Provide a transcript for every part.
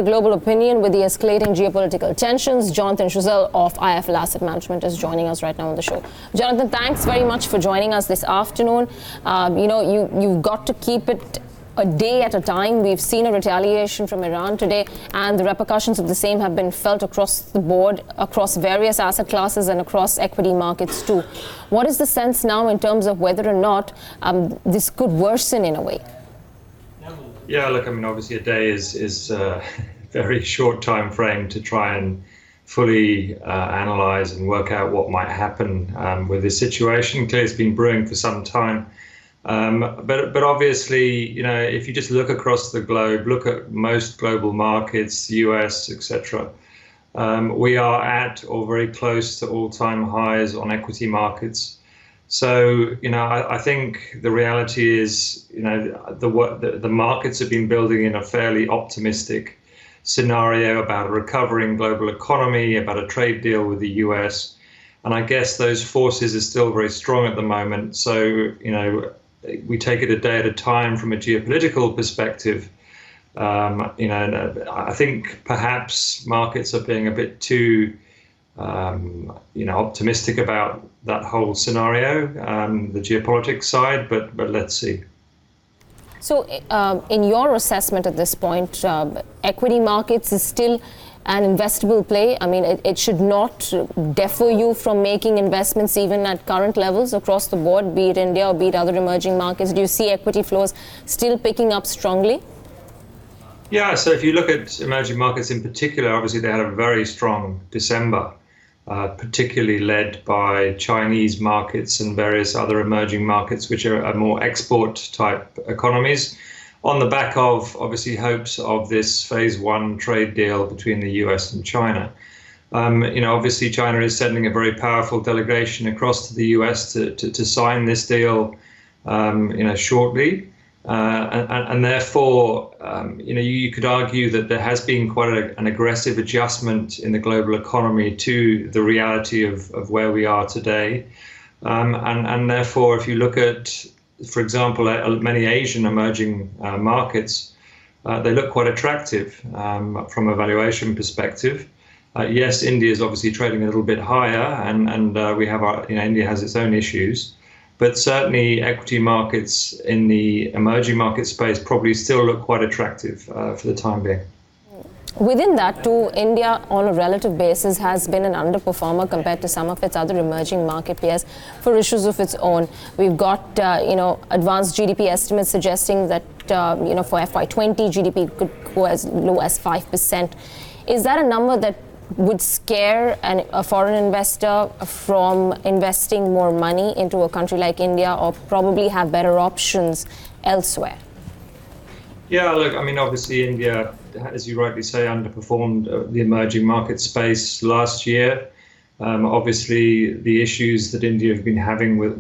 Global opinion with the escalating geopolitical tensions. Jonathan Schiessl of IIFL Asset Management is joining us right now on the show. Jonathan, thanks very much for joining us this afternoon. You've got to keep it a day at a time. We've seen a retaliation from Iran today, and the repercussions of the same have been felt across the board, across various asset classes and across equity markets too. What is the sense now in terms of whether or not this could worsen in a way? Yeah, look, I mean, obviously a day is a very short time frame to try and fully analyze and work out what might happen with this situation. Clearly, it's been brewing for some time. But obviously, if you just look across the globe, look at most global markets, US, etc., we are at or very close to all-time highs on equity markets. So, I think the reality is, the markets have been building in a fairly optimistic scenario about a recovering global economy, about a trade deal with the US. And I guess those forces are still very strong at the moment. So, we take it a day at a time from a geopolitical perspective. I think perhaps markets are being a bit too optimistic about that whole scenario, the geopolitics side, but let's see. So in your assessment at this point, equity markets is still an investable play? I mean, it should not defer you from making investments even at current levels across the board, be it India or be it other emerging markets. Do you see equity flows still picking up strongly? Yeah, so if you look at emerging markets in particular, obviously they had a very strong December. Particularly led by Chinese markets and various other emerging markets, which are more export-type economies, on the back of, obviously, hopes of this phase one trade deal between the US and China. Obviously, China is sending a very powerful delegation across to the US to sign this deal, shortly. And therefore, you could argue that there has been quite an aggressive adjustment in the global economy to the reality of where we are today. And therefore, if you look at, for example, many Asian emerging markets, they look quite attractive from a valuation perspective. Yes, India is obviously trading a little bit higher, and we have India has its own issues. But certainly equity markets in the emerging market space probably still look quite attractive for the time being. Within that too, India on a relative basis has been an underperformer compared to some of its other emerging market peers for issues of its own. We've got, advanced GDP estimates suggesting that, for FY20, GDP could go as low as 5%. Is that a number that would scare a foreign investor from investing more money into a country like India, or probably have better options elsewhere? Yeah, look, I mean, obviously India, as you rightly say, underperformed the emerging market space last year. Obviously, the issues that India have been having with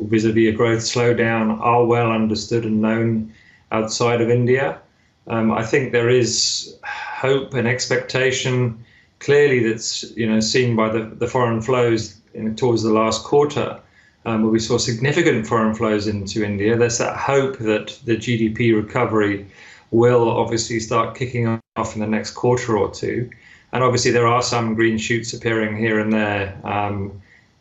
vis-a-vis a growth slowdown are well understood and known outside of India. I think there is hope and expectation clearly that's seen by the foreign flows towards the last quarter, where we saw significant foreign flows into India. There's that hope that the GDP recovery will obviously start kicking off in the next quarter or two. And obviously there are some green shoots appearing here and there,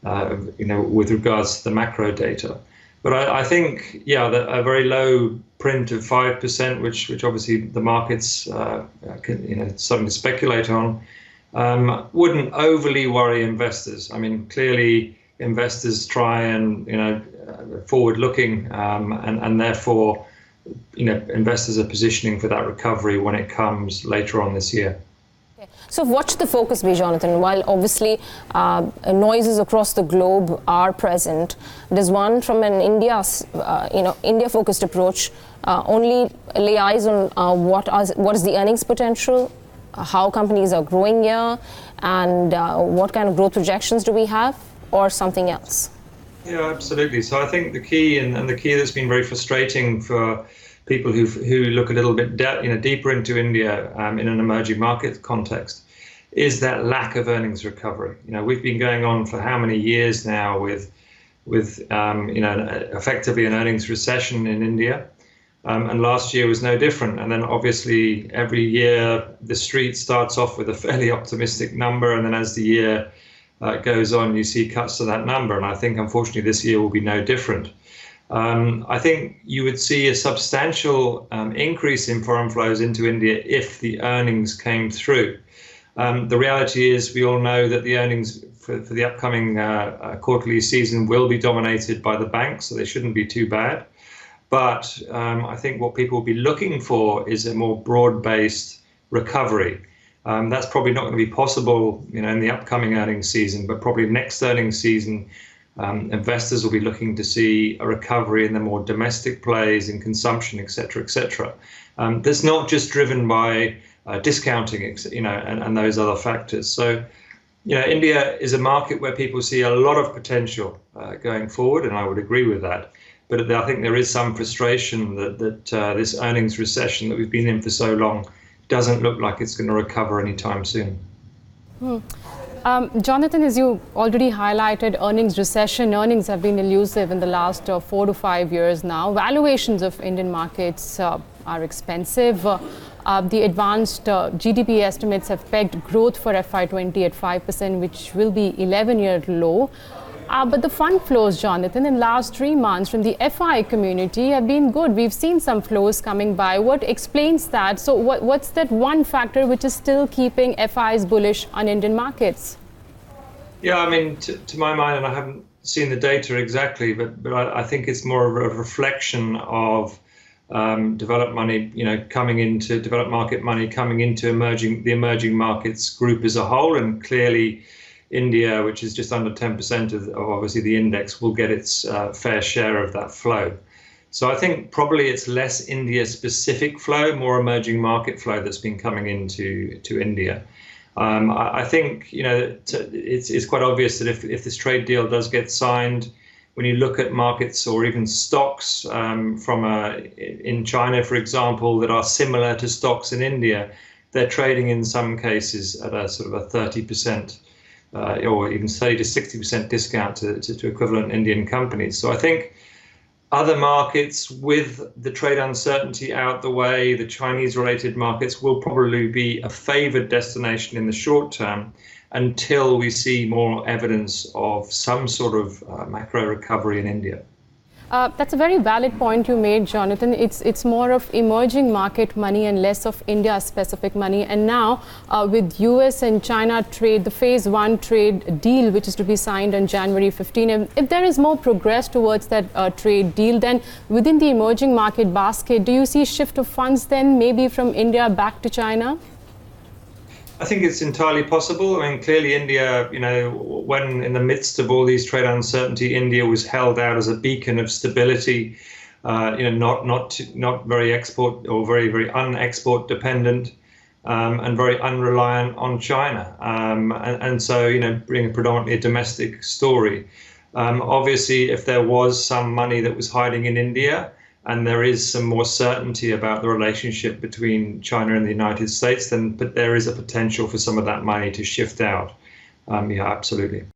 with regards to the macro data. But I think, a very low print of 5%, which obviously the markets starting to speculate on, wouldn't overly worry investors. I mean, clearly investors try and, forward-looking, and therefore, investors are positioning for that recovery when it comes later on this year. So what should the focus be, Jonathan? While obviously noises across the globe are present, does one from an India-focused approach only lay eyes on what is the earnings potential, how companies are growing here, and what kind of growth projections do we have, or something else? Yeah, absolutely. So I think the key, and the key that's been very frustrating for people who look a little bit deeper into India in an emerging market context, is that lack of earnings recovery. We've been going on for how many years now with effectively an earnings recession in India. And last year was no different. And then obviously every year the street starts off with a fairly optimistic number, and then as the year goes on, you see cuts to that number. And I think unfortunately this year will be no different. I think you would see a substantial increase in foreign flows into India if the earnings came through. The reality is we all know that the earnings for the upcoming quarterly season will be dominated by the banks, so they shouldn't be too bad. But I think what people will be looking for is a more broad-based recovery. That's probably not going to be possible, in the upcoming earnings season, but probably next earnings season, investors will be looking to see a recovery in the more domestic plays in consumption, et cetera, et cetera. That's not just driven by discounting, and those other factors. So, India is a market where people see a lot of potential going forward, and I would agree with that. But I think there is some frustration that this earnings recession that we've been in for so long doesn't look like it's going to recover anytime soon. Jonathan, as you already highlighted, earnings have been elusive in the last 4 to 5 years now. Valuations of Indian markets are expensive. The advanced GDP estimates have pegged growth for FY20 at 5%, which will be 11-year low. But the fund flows, Jonathan, in the last 3 months from the FI community have been good. We've seen some flows coming by. What explains that? So what's that one factor which is still keeping FIs bullish on Indian markets? Yeah, I mean, to my mind, and I haven't seen the data exactly, but I think it's more of a reflection of developed money, developed market money coming into the emerging markets group as a whole, and clearly India, which is just under 10% of obviously the index, will get its fair share of that flow. So I think probably it's less India-specific flow, more emerging market flow that's been coming into India. I think it's quite obvious that if this trade deal does get signed, when you look at markets or even stocks in China, for example, that are similar to stocks in India, they're trading in some cases at a sort of a 30%. Or even 30 to 60% discount to equivalent Indian companies. So I think other markets, with the trade uncertainty out the way, the Chinese-related markets will probably be a favored destination in the short term until we see more evidence of some sort of macro recovery in India. That's a very valid point you made, Jonathan. It's more of emerging market money and less of India-specific money. And now, with US and China trade, the phase 1 trade deal, which is to be signed on January 15, if there is more progress towards that trade deal, then within the emerging market basket, do you see a shift of funds then, maybe from India back to China? I think it's entirely possible. I mean, clearly India, when in the midst of all these trade uncertainty, India was held out as a beacon of stability, not very export or very, very un-export dependent, and very unreliant on China. And so, being predominantly a domestic story. Obviously, if there was some money that was hiding in India, and there is some more certainty about the relationship between China and the United States, but there is a potential for some of that money to shift out. Yeah, absolutely.